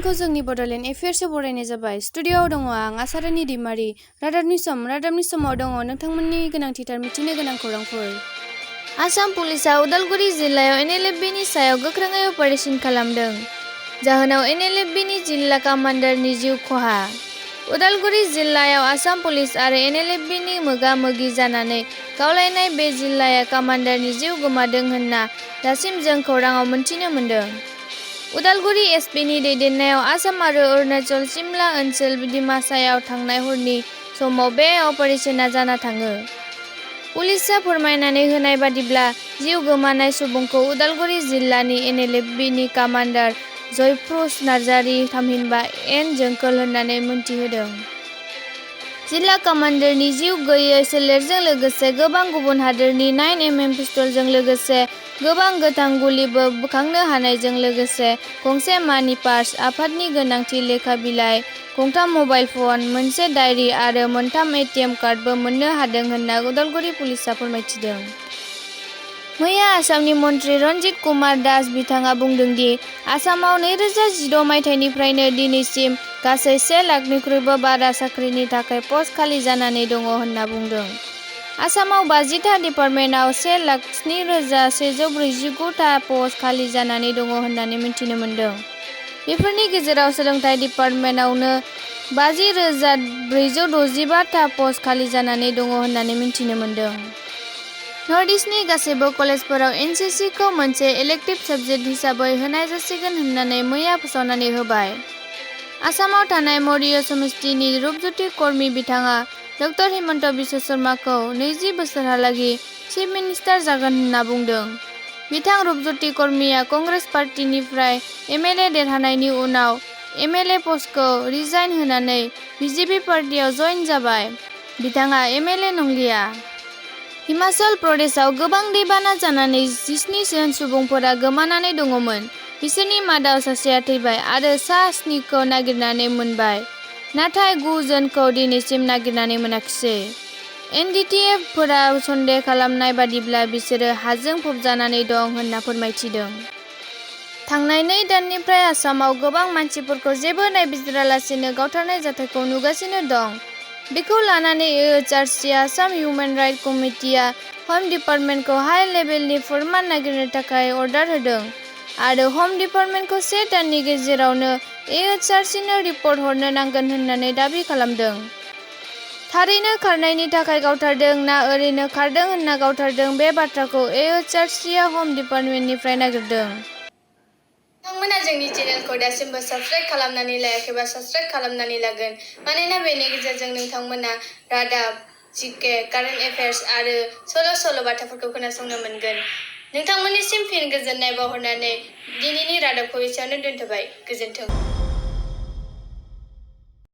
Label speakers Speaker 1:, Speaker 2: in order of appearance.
Speaker 1: खौ जोंनि बड'लेण्ड एफेयार्सआव बरायनाय जाबाय। स्टुडिय'आव दङ आं आसारानि दैमारि। रादाबनि समाव दङ नोंथांमोननि गोनांथिथार मिथिनो गोनां खौरांफोर। आसाम पुलिसआ उदालगुरि जिल्लायाव NLFB नि सायाव गोख्रोङै अपारेशन खालामदों। जाहोनाव NLFB नि जिल्ला कामान्डारनि जिउ खहा। उदालगुरि जिल्लायाव आसाम पुलिस आरो NLFB नि मोगा-मोगि जानानै गावलायनाय बे जिल्लाया कामान्डारनि जिउ गोमादों होनना दासिम जों खौराङाव मोनथिनो मोन्दों। उदालगुरि SP नि दैदेननायाव आसाम आरो अरुणाचल सिमला ओनसोल दिमासायाव थांनाय हरनि समाव बे अपारेशना जाना थाङो। पुलिसआ फोरमायनानै होनाय बादिब्ला जिउ गोमानाय सुबुंखौ उदालगुरि जिल्लानि NLFB नि कामान्डार जयफ्रुस नार्जारि थामहिनबा N जोंखोल होननानै मिन्थिहोदों। जिल्ला कामान्डारनि जिउ गैयै सोलेरजों लोगोसे गोबां गुबुन हादोरनि 9mm पिस्तलजों लोगोसे गोबां गोथां गुलिबो बोखांनो हानायजों लोगोसे गंसे मानि पार्स, आफादनि गोनांथि लेखा बिलाइ, गंथाम मबाइल फन, मोनसे डायरि आरो मोनथाम ATM कार्डबो मोननो हादों होनना उदालगुरि पुलिसआ फोरमायथिदों। मैया आसामनि मन्त्रि रन्जित कुमार दास बिथाङा बुंदों दि आसामाव 2016 मायथाइनिफ्रायनो दिनैसिम गासै 1 लाखनिख्रुइबो बारा साख्रिनि थाखाय पस्ट खालि जानानै दङ होनना बुंदों। आसामाव 50 था डिपार्टमेन्टआव 1,07,149 था पस्ट खालि जानानै दङ होननानै मिथिनो मोन्दों। बेफोरनि गेजेराव सोलोंथाइ डिपार्टमेन्टआवनो 50,465 था पस्ट खालि जानानै दङ होननानै मिथिनो मोन्दों। नर्थ इस्टनि गासैबो कलेजफोराव NCC खौ मोनसे इलेक्टिभ साबजेक्ट हिसाबै होनाय जासिगोन होननानै मैया फोसावनानै होबाय। आसामाव थानाय मौर्य समितिनि रुपज्यति कर्मी बिथाङा डक्टर हिमन्त बिश्व शर्माखौ 20 बोसोरहालागै चिफ मिनिस्टार जागोन होनना बुंदों। बिथां रुपज्यति कर्मीआ कंग्रेस पार्टीनिफ्राय MLA देरहानायनि उनाव MLA पस्टखौ रिजाइन होनानै BJP पार्टीआव जइन जाबाय। बिथाङा MLA नंलिया। हिमाचल प्रदेशआव गोबां दैबाना जानानै 17 जन सुबुंफोरा गोमानानै दङमोन। बिसोरनि मादाव सासेया थैबाय आरो सा 7 खौ नागिरनानै मोनबाय। नाथाय 9 जनखौ दिनैसिम नागिरनानै मोनाखिसै। NDTF फोरा सन्देह खालामनाय बादिब्ला बिसोरो हाजों फबजानानै दं होनना फोरमायथिदों। थांनाय 2 दाननिफ्राय आसामाव गोबां मानसिफोरखौ जेबो नायबिजिरालासेनो गावथारनाय जाथायखौ नुगासिनो दं। बेखौ लानानै AHRC आसाम हिउमेन राइट्स कमिटिआ ह'म डिपार्टमेन्टखौ हाइ लेभेलनि फोरमान नागिरनो थाखाय अर्डार होदों आरो ह'म डिपार्टमेन्टखौ 1 दाननि गेजेरावनो AHRC नो रिपर्ट हरनो नांगोन होननानै दाबि खालामदों। थारैनो खारनायनि थाखाय गावथारदों ना ओरैनो खारदों होनना गावथारदों बे बाथ्राखौ AHRC आ ह'म डिपार्टमेन्टनिफ्राय नागिरदों। नोंथांमोना जोंनि चेनेलखौ दासिमबो साबस्क्राइब खालामनानै लायाखैबा साबस्क्राइब खालामनानै लागोन। मानोना बेनि गेजेरजों नोंथांमोना रादाब, GK, कारेन्ट एफेयार्स आरो सल' बाथाफोरखौ खोनासंनो मोनगोन। नोंथांमोननिसिम फिन गोजोननाय बावहरनानै दिनैनि रादाबखौ एसेयावनो दोनथ'बाय। गोजोन्थों।